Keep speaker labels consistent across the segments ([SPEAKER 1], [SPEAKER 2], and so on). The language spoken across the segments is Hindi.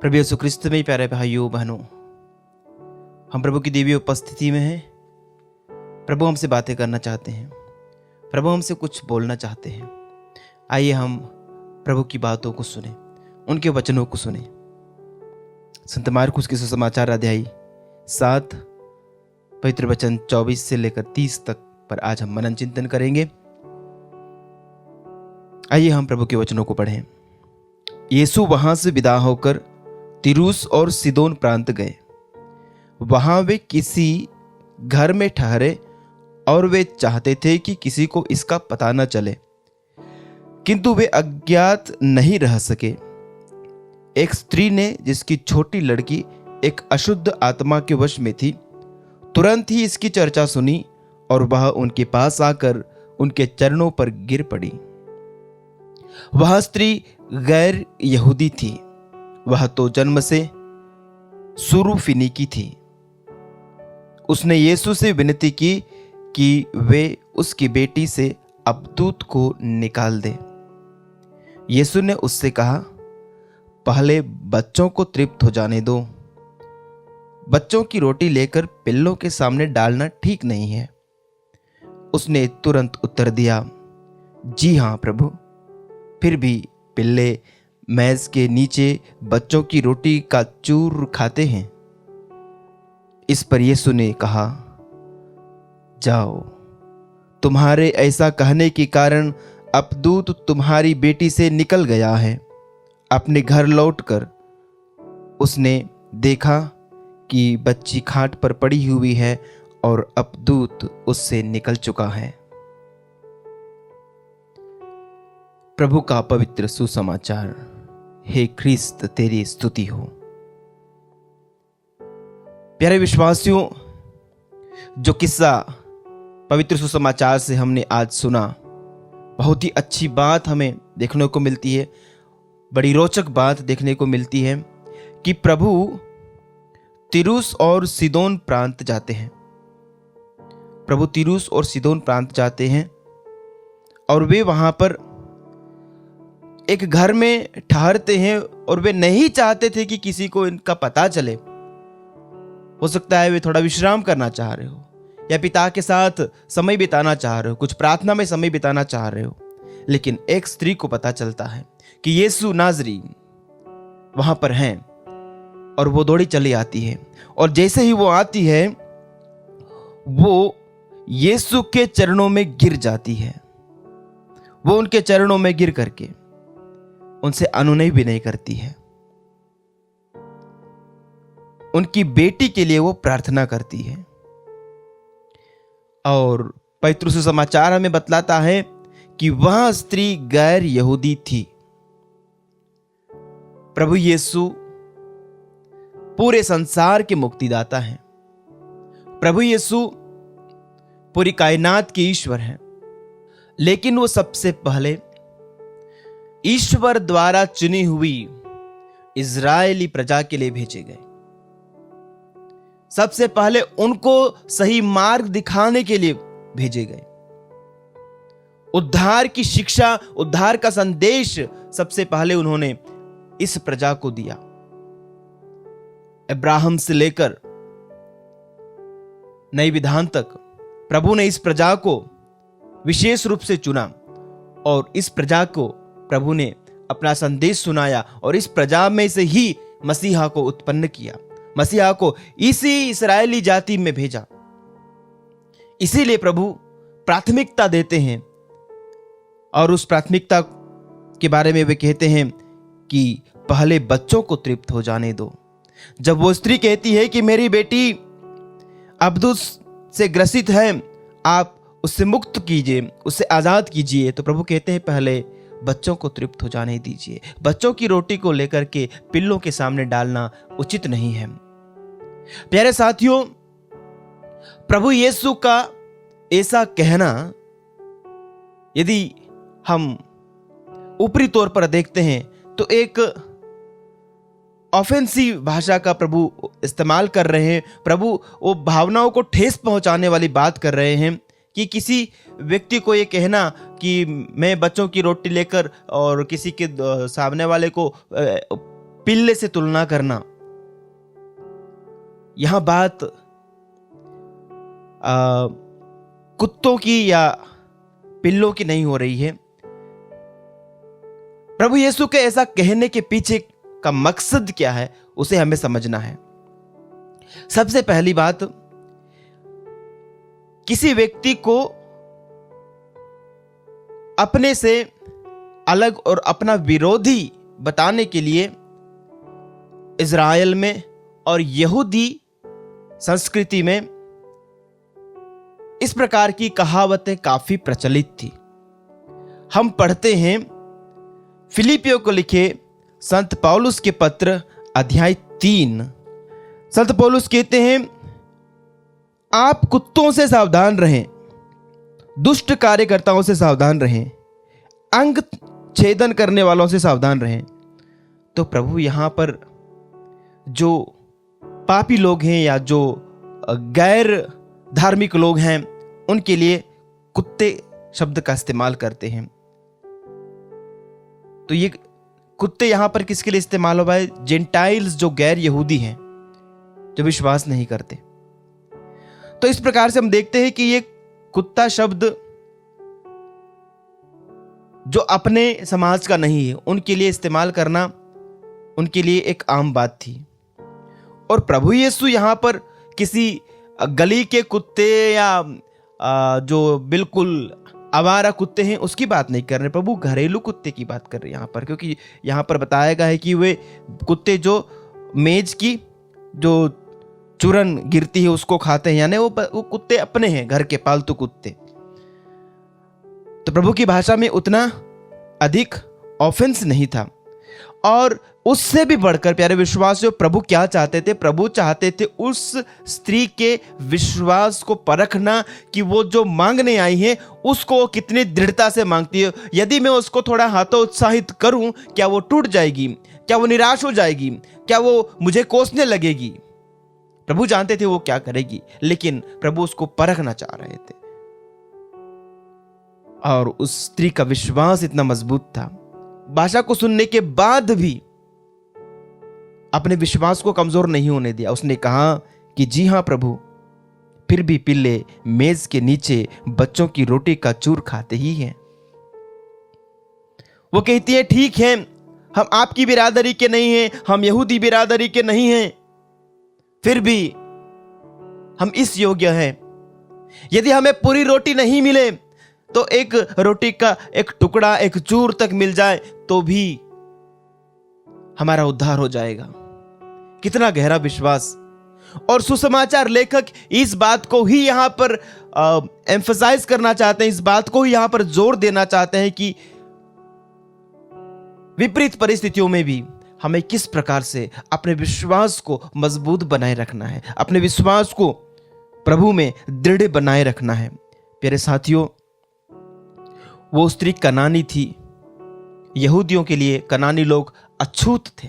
[SPEAKER 1] प्रभु यीशु क्रिस्त में प्यारे भाइयों बहनों, हम प्रभु की दिव्य उपस्थिति में हैं। प्रभु हमसे बातें करना चाहते हैं, प्रभु हमसे कुछ बोलना चाहते हैं। आइए हम प्रभु की बातों को सुने, उनके वचनों को सुने। संत मार्कुस के सुसमाचार अध्याय 7 पवित्र वचन 24 से लेकर 30 तक पर आज हम मनन चिंतन करेंगे। आइए हम प्रभु के वचनों को पढ़ें। यीशु वहां से विदा होकर तिरूस और सीदोन प्रांत गए। वहां वे किसी घर में ठहरे और वे चाहते थे कि किसी को इसका पता न चले, किंतु वे अज्ञात नहीं रह सके। एक स्त्री ने, जिसकी छोटी लड़की एक अशुद्ध आत्मा के वश में थी, तुरंत ही इसकी चर्चा सुनी और वह उनके पास आकर उनके चरणों पर गिर पड़ी। वह स्त्री गैर यहूदी थी, वह तो जन्म से सुरूफिनी थी। उसने यीशु से विनती की कि वे उसकी बेटी से अबदूत को निकाल दे। यीशु ने उससे कहा, पहले बच्चों को तृप्त हो जाने दो। बच्चों की रोटी लेकर पिल्लों के सामने डालना ठीक नहीं है। उसने तुरंत उत्तर दिया, जी हाँ प्रभु। फिर भी पिल्ले मेज के नीचे बच्चों की रोटी का चूर खाते हैं। इस पर यीशु ने कहा, जाओ, तुम्हारे ऐसा कहने के कारण अबदूत तुम्हारी बेटी से निकल गया है। अपने घर लौटकर उसने देखा कि बच्ची खाट पर पड़ी हुई है और अबदूत उससे निकल चुका है। प्रभु का पवित्र सुसमाचार। हे ख्रिस्त, तेरी स्तुति हो। प्यारे विश्वासियों, जो किस्सा पवित्र सुसमाचार से हमने आज सुना, बहुत ही अच्छी बात हमें देखने को मिलती है। बड़ी रोचक बात देखने को मिलती है कि प्रभु तिरूस और सीदोन प्रांत जाते हैं। प्रभु तिरूस और सीदोन प्रांत जाते हैं और वे वहां पर एक घर में ठहरते हैं और वे नहीं चाहते थे कि किसी को इनका पता चले। हो सकता है वे थोड़ा विश्राम करना चाह रहे हो, या पिता के साथ समय बिताना चाह रहे हो, कुछ प्रार्थना में समय बिताना चाह रहे हो। लेकिन एक स्त्री को पता चलता है कि यीशु नाज़री वहां पर हैं और वो दौड़ी चली आती है। और जैसे ही वो आती है, वो यीशु के चरणों में गिर जाती है। वो उनके चरणों में गिर करके उनसे अनुनय भी नहीं करती है। उनकी बेटी के लिए वो प्रार्थना करती है। और पवित्र सुसमाचार हमें बतलाता है कि वह स्त्री गैर यहूदी थी। प्रभु यीशु पूरे संसार के मुक्तिदाता हैं। प्रभु यीशु पूरी कायनात के ईश्वर हैं, लेकिन वो सबसे पहले ईश्वर द्वारा चुनी हुई इज़राइली प्रजा के लिए भेजे गए। सबसे पहले उनको सही मार्ग दिखाने के लिए भेजे गए। उद्धार की शिक्षा, उद्धार का संदेश सबसे पहले उन्होंने इस प्रजा को दिया। अब्राहम से लेकर नई विधान तक प्रभु ने इस प्रजा को विशेष रूप से चुना और इस प्रजा को प्रभु ने अपना संदेश सुनाया और इस प्रजा में से ही मसीहा को उत्पन्न किया, मसीहा को इसी इस्राएली जाति में भेजा। इसीलिए प्रभु प्राथमिकता देते हैं और उस प्राथमिकता के बारे में वे कहते हैं कि पहले बच्चों को तृप्त हो जाने दो। जब वो स्त्री कहती है कि मेरी बेटी अबदूत से ग्रसित है, आप उससे मुक्त कीजिए, उससे आजाद कीजिए, तो प्रभु कहते हैं पहले बच्चों को तृप्त हो जाने दीजिए। बच्चों की रोटी को लेकर के पिल्लों के सामने डालना उचित नहीं है। प्यारे साथियों, प्रभु यीशु का ऐसा कहना, यदि हम ऊपरी तौर पर देखते हैं तो एक ऑफेंसिव भाषा का प्रभु इस्तेमाल कर रहे हैं। प्रभु वो भावनाओं को ठेस पहुंचाने वाली बात कर रहे हैं कि किसी व्यक्ति को ये कहना कि मैं बच्चों की रोटी लेकर और किसी के सामने वाले को पिल्ले से तुलना करना, यहां बात कुत्तों की या पिल्लों की नहीं हो रही है। प्रभु यीशु के ऐसा कहने के पीछे का मकसद क्या है उसे हमें समझना है। सबसे पहली बात, किसी व्यक्ति को अपने से अलग और अपना विरोधी बताने के लिए इज़राइल में और यहूदी संस्कृति में इस प्रकार की कहावतें काफी प्रचलित थी। हम पढ़ते हैं फिलिपियों को लिखे संत पौलुस के पत्र अध्याय 3। संत पौलुस कहते हैं, आप कुत्तों से सावधान रहें, दुष्ट कार्यकर्ताओं से सावधान रहें, अंग छेदन करने वालों से सावधान रहें। तो प्रभु यहां पर जो पापी लोग हैं या जो गैर धार्मिक लोग हैं उनके लिए कुत्ते शब्द का इस्तेमाल करते हैं। तो ये कुत्ते यहां पर किसके लिए इस्तेमाल हुआ है? जेंटाइल्स, जो गैर यहूदी हैं, जो विश्वास नहीं करते। तो इस प्रकार से हम देखते हैं कि ये कुत्ता शब्द जो अपने समाज का नहीं है उनके लिए इस्तेमाल करना उनके लिए एक आम बात थी। और प्रभु यीशु यहां पर किसी गली के कुत्ते या जो बिल्कुल आवारा कुत्ते हैं उसकी बात नहीं कर रहे। प्रभु घरेलू कुत्ते की बात कर रहे हैं यहां पर, क्योंकि यहां पर बताया गया है कि वे कुत्ते जो मेज की जो चूरन गिरती है उसको खाते हैं, यानी वो कुत्ते अपने हैं, घर के पालतू कुत्ते। तो प्रभु की भाषा में उतना अधिक ऑफेंस नहीं था। और उससे भी बढ़कर प्यारे विश्वासियों, प्रभु क्या चाहते थे? प्रभु चाहते थे उस स्त्री के विश्वास को परखना कि वो जो मांगने आई है उसको वो कितनी दृढ़ता से मांगती है। यदि मैं उसको थोड़ा हतोत्साहित करूं, क्या वो टूट जाएगी? क्या वो निराश हो जाएगी? क्या वो मुझे कोसने लगेगी? प्रभु जानते थे वो क्या करेगी, लेकिन प्रभु उसको परखना चाह रहे थे। और उस स्त्री का विश्वास इतना मजबूत था, भाषा को सुनने के बाद भी अपने विश्वास को कमजोर नहीं होने दिया। उसने कहा कि जी हां प्रभु, फिर भी पिल्ले मेज के नीचे बच्चों की रोटी का चूर खाते ही हैं। वो कहती है, ठीक है, हम आपकी बिरादरी के नहीं हैं, हम यहूदी बिरादरी के नहीं हैं, फिर भी हम इस योग्य हैं। यदि हमें पूरी रोटी नहीं मिले तो एक रोटी का एक टुकड़ा, एक चूर तक मिल जाए तो भी हमारा उद्धार हो जाएगा। कितना गहरा विश्वास। और सुसमाचार लेखक इस बात को ही यहां पर एम्फसाइज करना चाहते हैं, इस बात को ही यहां पर जोर देना चाहते हैं कि विपरीत परिस्थितियों में भी हमें किस प्रकार से अपने विश्वास को मजबूत बनाए रखना है, अपने विश्वास को प्रभु में दृढ़ बनाए रखना है। प्यारे साथियों, वो स्त्री कनानी थी। यहूदियों के लिए कनानी लोग अछूत थे।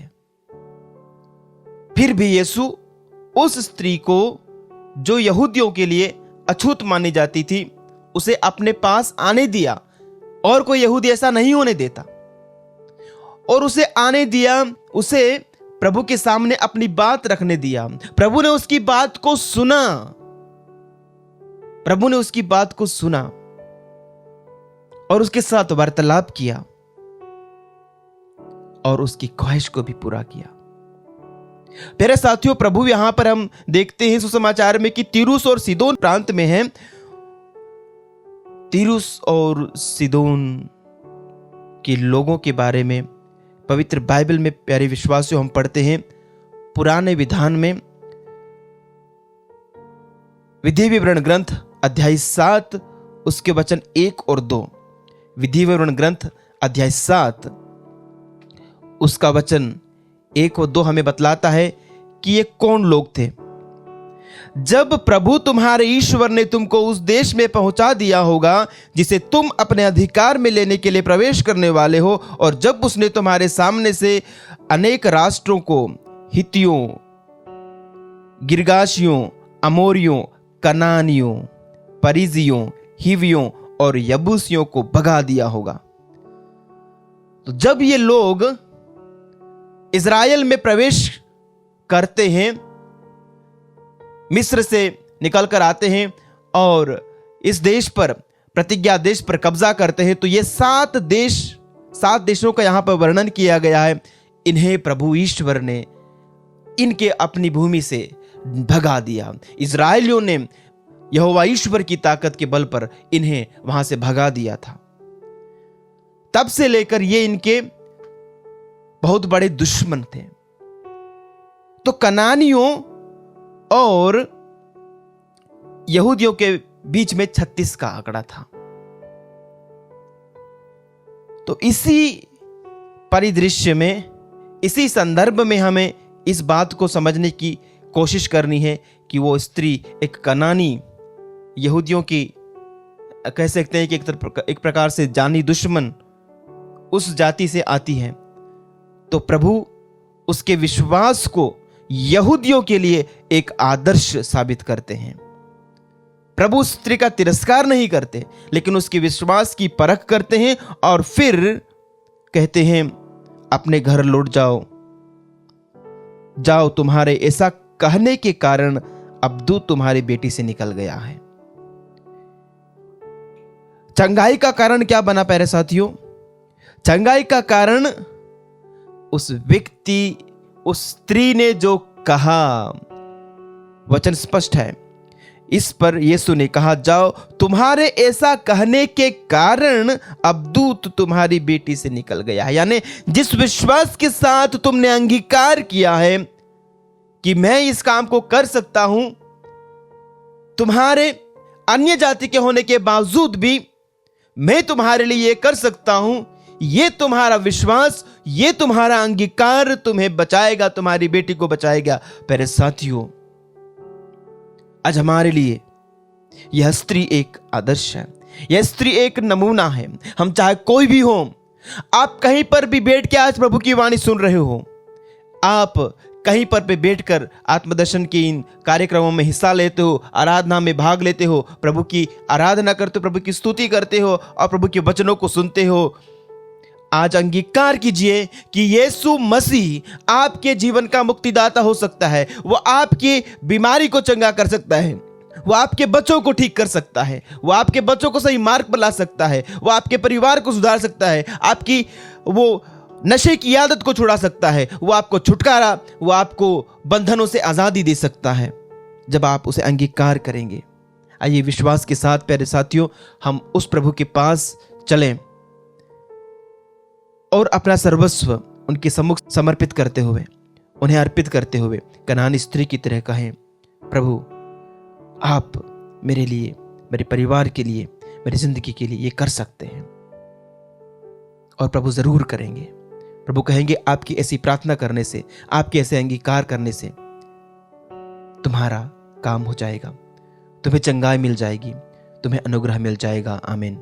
[SPEAKER 1] फिर भी यीशु उस स्त्री को, जो यहूदियों के लिए अछूत मानी जाती थी, उसे अपने पास आने दिया। और कोई यहूदी ऐसा नहीं होने देता। और उसे आने दिया, उसे प्रभु के सामने अपनी बात रखने दिया। प्रभु ने उसकी बात को सुना। प्रभु ने उसकी बात को सुना और उसके साथ वार्तालाप किया और उसकी ख्वाहिश को भी पूरा किया। प्यारे साथियों, प्रभु यहां पर हम देखते हैं सुसमाचार में कि तीरुस और सीदोन प्रांत में है। तीरुस और सीदोन के लोगों के बारे में पवित्र बाइबल में प्यारे विश्वासियों हम पढ़ते हैं पुराने विधान में, विधि विवरण ग्रंथ अध्याय 7 उसके वचन 1 और 2। विधि विवरण ग्रंथ अध्याय 7 उसका वचन 1 और 2 हमें बतलाता है कि ये कौन लोग थे। जब प्रभु तुम्हारे ईश्वर ने तुमको उस देश में पहुंचा दिया होगा जिसे तुम अपने अधिकार में लेने के लिए प्रवेश करने वाले हो, और जब उसने तुम्हारे सामने से अनेक राष्ट्रों को, हित्तियों, गिरगाशियों, अमोरियों, कनानियों, परिजियों, हिवियों और यबूसियों को भगा दिया होगा। तो जब ये लोग इज़राइल में प्रवेश करते हैं, मिस्र से निकल कर आते हैं और इस देश पर, प्रतिज्ञा देश पर कब्जा करते हैं, तो ये 7 देशों का यहां पर वर्णन किया गया है। इन्हें प्रभु ईश्वर ने इनके अपनी भूमि से भगा दिया। इज़राइलियों ने यहोवा ईश्वर की ताकत के बल पर इन्हें वहां से भगा दिया था। तब से लेकर ये इनके बहुत बड़े दुश्मन थे। तो कनानियों और यहूदियों के बीच में 36 का आंकड़ा था। तो इसी परिदृश्य में, इसी संदर्भ में हमें इस बात को समझने की कोशिश करनी है कि वो स्त्री एक कनानी, यहूदियों की कह सकते हैं कि एक प्रकार से जानी दुश्मन उस जाति से आती है। तो प्रभु उसके विश्वास को यहूदियों के लिए एक आदर्श साबित करते हैं। प्रभु स्त्री का तिरस्कार नहीं करते, लेकिन उसके विश्वास की परख करते हैं और फिर कहते हैं अपने घर लौट जाओ, तुम्हारे ऐसा कहने के कारण अब दूत तुम्हारी बेटी से निकल गया है। चंगाई का कारण क्या बना प्यारे साथियों? चंगाई का कारण उस व्यक्ति, उस स्त्री ने जो कहा, वचन स्पष्ट है। इस पर यीशु ने कहा, जाओ, तुम्हारे ऐसा कहने के कारण अब दूत तुम्हारी बेटी से निकल गया है। यानी जिस विश्वास के साथ तुमने अंगीकार किया है कि मैं इस काम को कर सकता हूं, तुम्हारे अन्य जाति के होने के बावजूद भी मैं तुम्हारे लिए ये कर सकता हूं, ये तुम्हारा विश्वास, ये तुम्हारा अंगीकार तुम्हें बचाएगा, तुम्हारी बेटी को बचाएगा। प्यारे साथियों, आज हमारे लिए यह स्त्री एक आदर्श है, यह स्त्री एक नमूना है। हम चाहे कोई भी हो, आप कहीं पर भी बैठ के आज प्रभु की वाणी सुन रहे हो, आप कहीं पर भी बैठकर आत्मदर्शन के इन कार्यक्रमों में हिस्सा लेते हो, आराधना में भाग लेते हो, प्रभु की आराधना करते हो, प्रभु की स्तुति करते हो और प्रभु के वचनों को सुनते हो। आज अंगीकार कीजिए कि यीशु मसीह आपके जीवन का मुक्तिदाता हो सकता है। वो आपकी बीमारी को चंगा कर सकता है, वो आपके बच्चों को ठीक कर सकता है, वो आपके बच्चों को सही मार्ग पर ला सकता है, वो आपके परिवार को सुधार सकता है, आपकी वो नशे की आदत को छुड़ा सकता है, वो आपको छुटकारा, वो आपको बंधनों से आजादी दे सकता है जब आप उसे अंगीकार करेंगे। आइए विश्वास के साथ प्यारे साथियों हम उस प्रभु के पास चलें और अपना सर्वस्व उनके सम्मुख समर्पित करते हुए, उन्हें अर्पित करते हुए कनानी स्त्री की तरह कहें, प्रभु आप मेरे लिए, मेरे परिवार के लिए, मेरी जिंदगी के लिए ये कर सकते हैं। और प्रभु जरूर करेंगे। प्रभु कहेंगे आपकी ऐसी प्रार्थना करने से, आपके ऐसे अंगीकार करने से तुम्हारा काम हो जाएगा, तुम्हें चंगाई मिल जाएगी, तुम्हें अनुग्रह मिल जाएगा। आमीन।